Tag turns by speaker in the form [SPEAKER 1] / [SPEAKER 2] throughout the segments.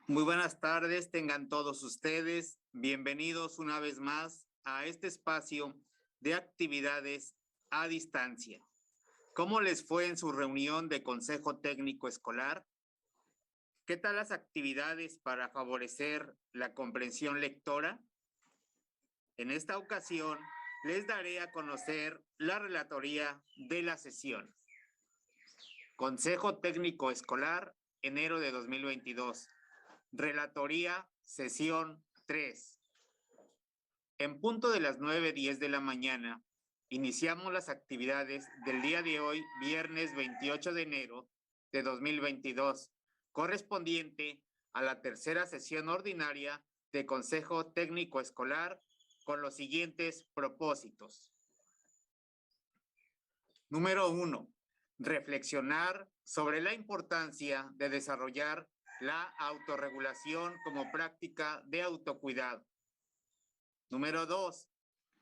[SPEAKER 1] Muy buenas tardes, tengan todos ustedes. Bienvenidos una vez más a este espacio de actividades a distancia. ¿Cómo les fue en su reunión de Consejo Técnico Escolar? ¿Qué tal las actividades para favorecer la comprensión lectora? En esta ocasión, les daré a conocer la relatoría de la sesión. Consejo Técnico Escolar, enero de 2022. Relatoría, sesión 3. En punto de las 9:10 de la mañana, iniciamos las actividades del día de hoy, viernes 28 de enero de 2022, correspondiente a la tercera sesión ordinaria de Consejo Técnico Escolar con los siguientes propósitos. Número 1. Reflexionar sobre la importancia de desarrollar la autorregulación como práctica de autocuidado. Número 2.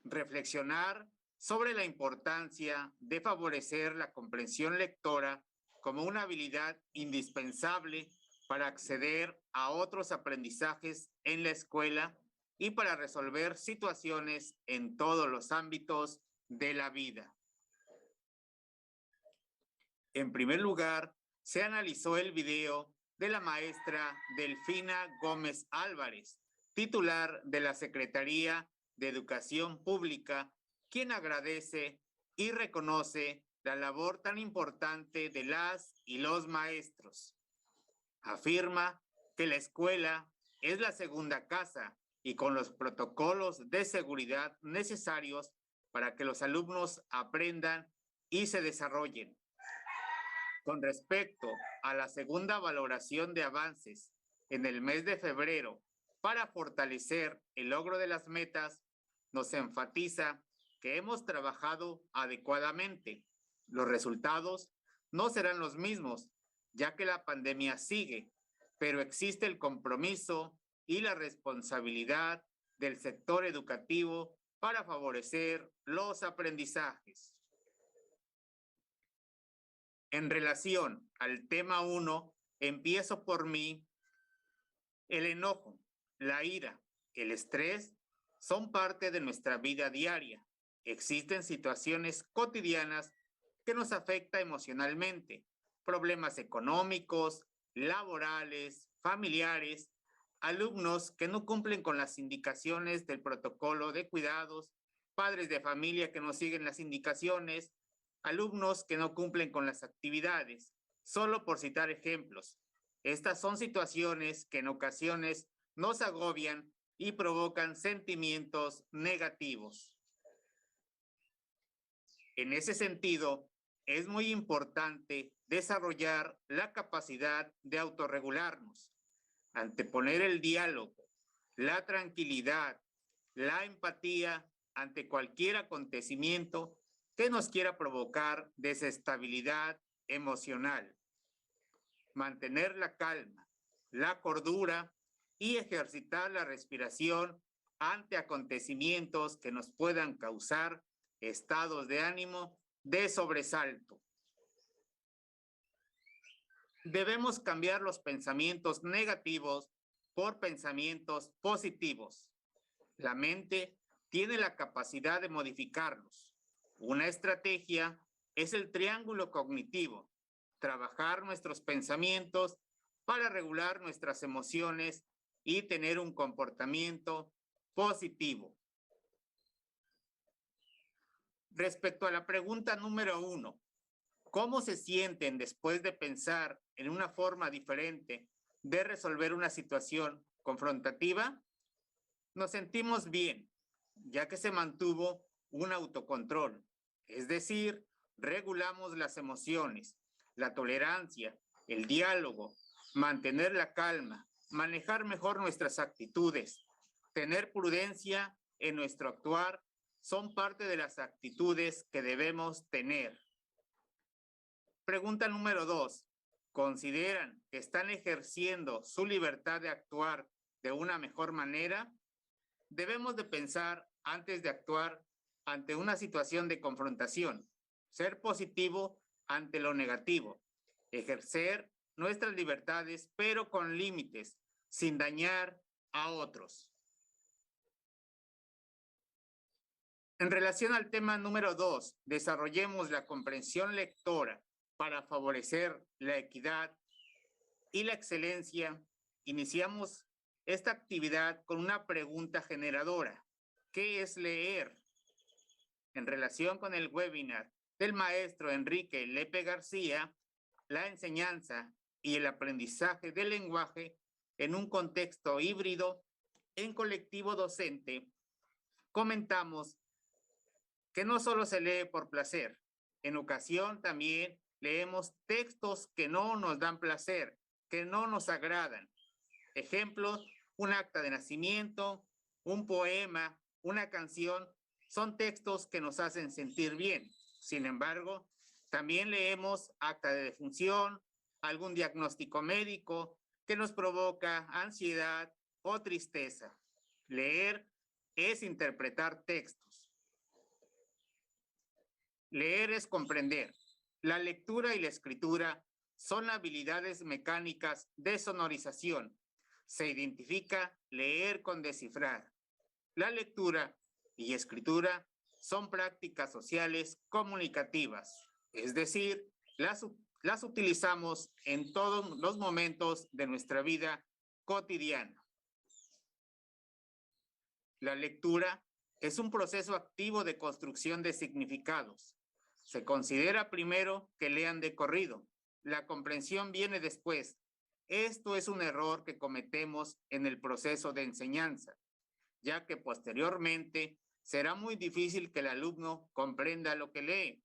[SPEAKER 1] Reflexionar sobre la importancia de favorecer la comprensión lectora como una habilidad indispensable para acceder a otros aprendizajes en la escuela y para resolver situaciones en todos los ámbitos de la vida. En primer lugar, se analizó el video de la maestra Delfina Gómez Álvarez, titular de la Secretaría de Educación Pública, quien agradece y reconoce la labor tan importante de las y los maestros. Afirma que la escuela es la segunda casa y con los protocolos de seguridad necesarios para que los alumnos aprendan y se desarrollen. Con respecto a la segunda valoración de avances en el mes de febrero para fortalecer el logro de las metas, nos enfatiza que hemos trabajado adecuadamente. Los resultados no serán los mismos, ya que la pandemia sigue, pero existe el compromiso y la responsabilidad del sector educativo para favorecer los aprendizajes. En relación al tema 1, empiezo por mí. El enojo, la ira, el estrés son parte de nuestra vida diaria. Existen situaciones cotidianas que nos afectan emocionalmente, problemas económicos, laborales, familiares, alumnos que no cumplen con las indicaciones del protocolo de cuidados, padres de familia que no siguen las indicaciones, alumnos que no cumplen con las actividades, solo por citar ejemplos. Estas son situaciones que en ocasiones nos agobian y provocan sentimientos negativos. En ese sentido, es muy importante desarrollar la capacidad de autorregularnos, anteponer el diálogo, la tranquilidad, la empatía ante cualquier acontecimiento que nos quiera provocar desestabilidad emocional. Mantener la calma, la cordura y ejercitar la respiración ante acontecimientos que nos puedan causar estados de ánimo de sobresalto. Debemos cambiar los pensamientos negativos por pensamientos positivos. La mente tiene la capacidad de modificarlos. Una estrategia es el triángulo cognitivo, trabajar nuestros pensamientos para regular nuestras emociones y tener un comportamiento positivo. Respecto a la pregunta número 1, ¿cómo se sienten después de pensar en una forma diferente de resolver una situación confrontativa? Nos sentimos bien, ya que se mantuvo un autocontrol, es decir, regulamos las emociones, la tolerancia, el diálogo, mantener la calma, manejar mejor nuestras actitudes, tener prudencia en nuestro actuar, son parte de las actitudes que debemos tener. Pregunta número 2. ¿Consideran que están ejerciendo su libertad de actuar de una mejor manera? Debemos de pensar antes de actuar ante una situación de confrontación, ser positivo ante lo negativo, ejercer nuestras libertades, pero con límites, sin dañar a otros. En relación al tema número 2, desarrollemos la comprensión lectora para favorecer la equidad y la excelencia. Iniciamos esta actividad con una pregunta generadora. ¿Qué es leer? En relación con el webinar del maestro Enrique Lepe García, la enseñanza y el aprendizaje del lenguaje en un contexto híbrido en colectivo docente, comentamos que no solo se lee por placer, en ocasión también leemos textos que no nos dan placer, que no nos agradan. Ejemplos, un acta de nacimiento, un poema, una canción, son textos que nos hacen sentir bien. Sin embargo, también leemos acta de defunción, algún diagnóstico médico que nos provoca ansiedad o tristeza. Leer es interpretar textos. Leer es comprender. La lectura y la escritura son habilidades mecánicas de sonorización. Se identifica leer con descifrar. La lectura y escritura son prácticas sociales comunicativas, es decir, las utilizamos en todos los momentos de nuestra vida cotidiana. La lectura es un proceso activo de construcción de significados. Se considera primero que lean de corrido. La comprensión viene después. Esto es un error que cometemos en el proceso de enseñanza, ya que posteriormente será muy difícil que el alumno comprenda lo que lee.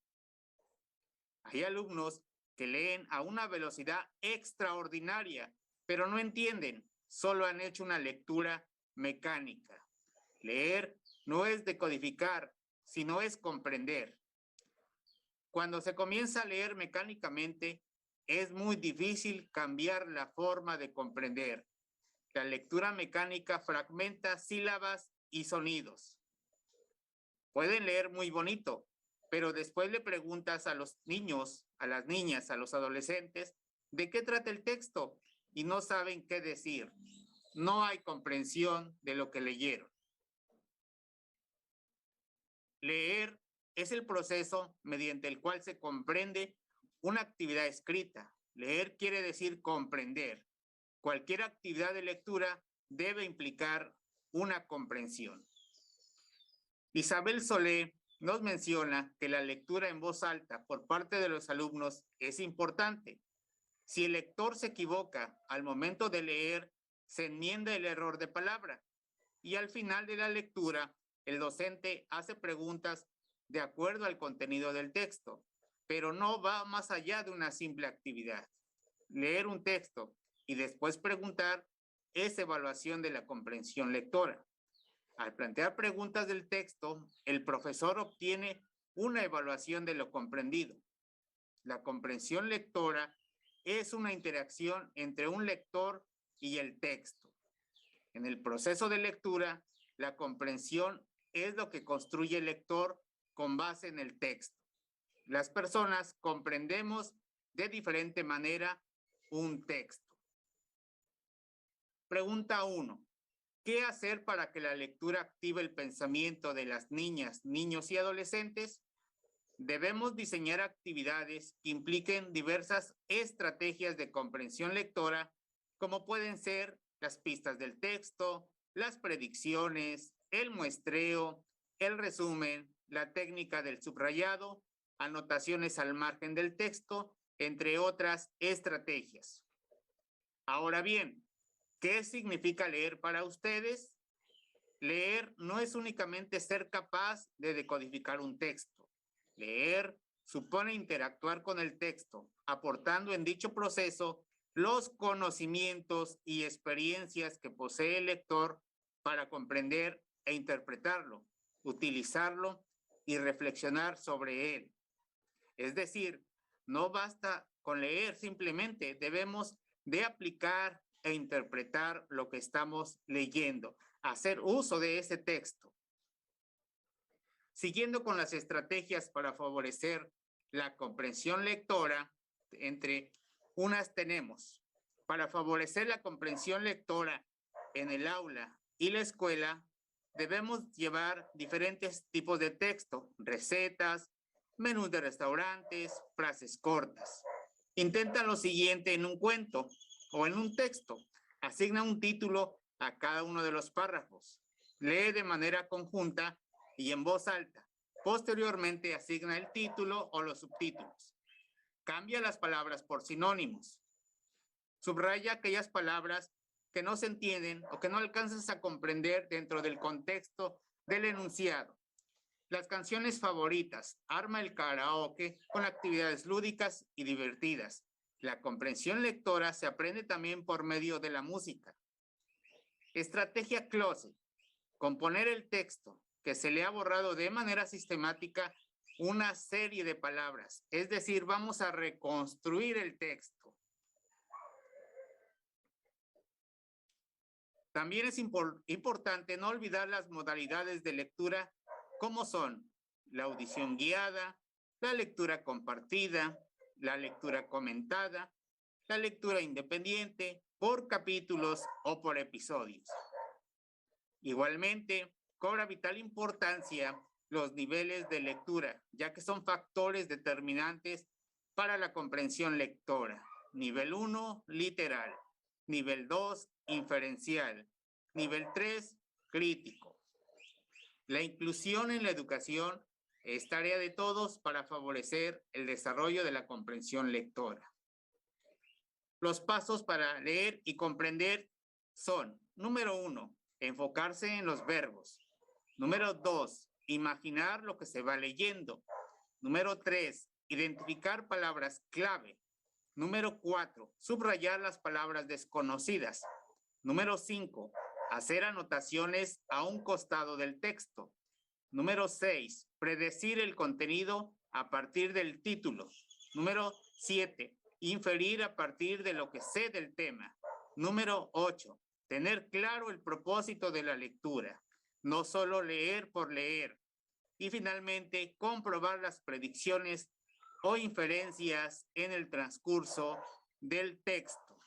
[SPEAKER 1] Hay alumnos que leen a una velocidad extraordinaria, pero no entienden, solo han hecho una lectura mecánica. Leer no es decodificar, sino es comprender. Cuando se comienza a leer mecánicamente, es muy difícil cambiar la forma de comprender. La lectura mecánica fragmenta sílabas y sonidos. Pueden leer muy bonito, pero después le preguntas a los niños, a las niñas, a los adolescentes, ¿de qué trata el texto? Y no saben qué decir. No hay comprensión de lo que leyeron. Leer es el proceso mediante el cual se comprende una actividad escrita. Leer quiere decir comprender. Cualquier actividad de lectura debe implicar una comprensión. Isabel Solé nos menciona que la lectura en voz alta por parte de los alumnos es importante. Si el lector se equivoca al momento de leer, se enmienda el error de palabra y al final de la lectura, el docente hace preguntas de acuerdo al contenido del texto, pero no va más allá de una simple actividad. Leer un texto y después preguntar es evaluación de la comprensión lectora. Al plantear preguntas del texto, el profesor obtiene una evaluación de lo comprendido. La comprensión lectora es una interacción entre un lector y el texto. En el proceso de lectura, la comprensión es lo que construye el lector con base en el texto. Las personas comprendemos de diferente manera un texto. Pregunta 1. ¿Qué hacer para que la lectura active el pensamiento de las niñas, niños y adolescentes? Debemos diseñar actividades que impliquen diversas estrategias de comprensión lectora, como pueden ser las pistas del texto, las predicciones, el muestreo, el resumen, la técnica del subrayado, anotaciones al margen del texto, entre otras estrategias. Ahora bien, ¿qué significa leer para ustedes? Leer no es únicamente ser capaz de decodificar un texto. Leer supone interactuar con el texto, aportando en dicho proceso los conocimientos y experiencias que posee el lector para comprender e interpretarlo, utilizarlo y reflexionar sobre él. Es decir, no basta con leer simplemente, debemos de aplicar e interpretar lo que estamos leyendo, hacer uso de ese texto. Siguiendo con las estrategias para favorecer la comprensión lectora, entre unas tenemos Para favorecer la comprensión lectora en el aula y la escuela, debemos llevar diferentes tipos de texto, recetas, menús de restaurantes, frases cortas. Intenta lo siguiente en un cuento o en un texto. Asigna un título a cada uno de los párrafos. Lee de manera conjunta y en voz alta. Posteriormente asigna el título o los subtítulos. Cambia las palabras por sinónimos. Subraya aquellas palabras que no se entienden o que no alcanzas a comprender dentro del contexto del enunciado. Las canciones favoritas. Arma el karaoke con actividades lúdicas y divertidas. La comprensión lectora se aprende también por medio de la música. Estrategia closet. Componer el texto que se le ha borrado de manera sistemática una serie de palabras. Es decir, vamos a reconstruir el texto. También es importante no olvidar las modalidades de lectura como son la audición guiada, la lectura compartida, la lectura comentada, la lectura independiente por capítulos o por episodios. Igualmente, cobra vital importancia los niveles de lectura, ya que son factores determinantes para la comprensión lectora. Nivel 1, literal. Nivel 2, inferencial. Nivel 3, crítico. La inclusión en la educación es tarea de todos para favorecer el desarrollo de la comprensión lectora. Los pasos para leer y comprender son: número 1, enfocarse en los verbos. Número 2, imaginar lo que se va leyendo. Número 3, identificar palabras clave. Número 4, subrayar las palabras desconocidas. Número 5, hacer anotaciones a un costado del texto. Número 6, predecir el contenido a partir del título. Número 7, inferir a partir de lo que sé del tema. Número 8, tener claro el propósito de la lectura, no solo leer por leer. Y finalmente, comprobar las predicciones o inferencias en el transcurso del texto.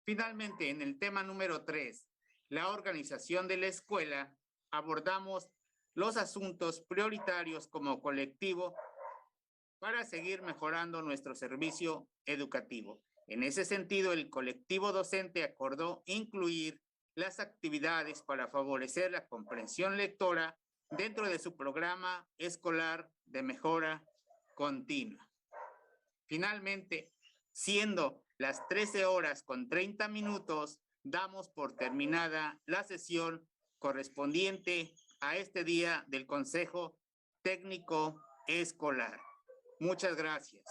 [SPEAKER 1] Finalmente, en el tema número 3, la organización de la escuela, abordamos los asuntos prioritarios como colectivo para seguir mejorando nuestro servicio educativo. En ese sentido, el colectivo docente acordó incluir las actividades para favorecer la comprensión lectora dentro de su programa escolar de mejora continua. Finalmente, siendo las 13:30, damos por terminada la sesión correspondiente a este día del Consejo Técnico Escolar. Muchas gracias.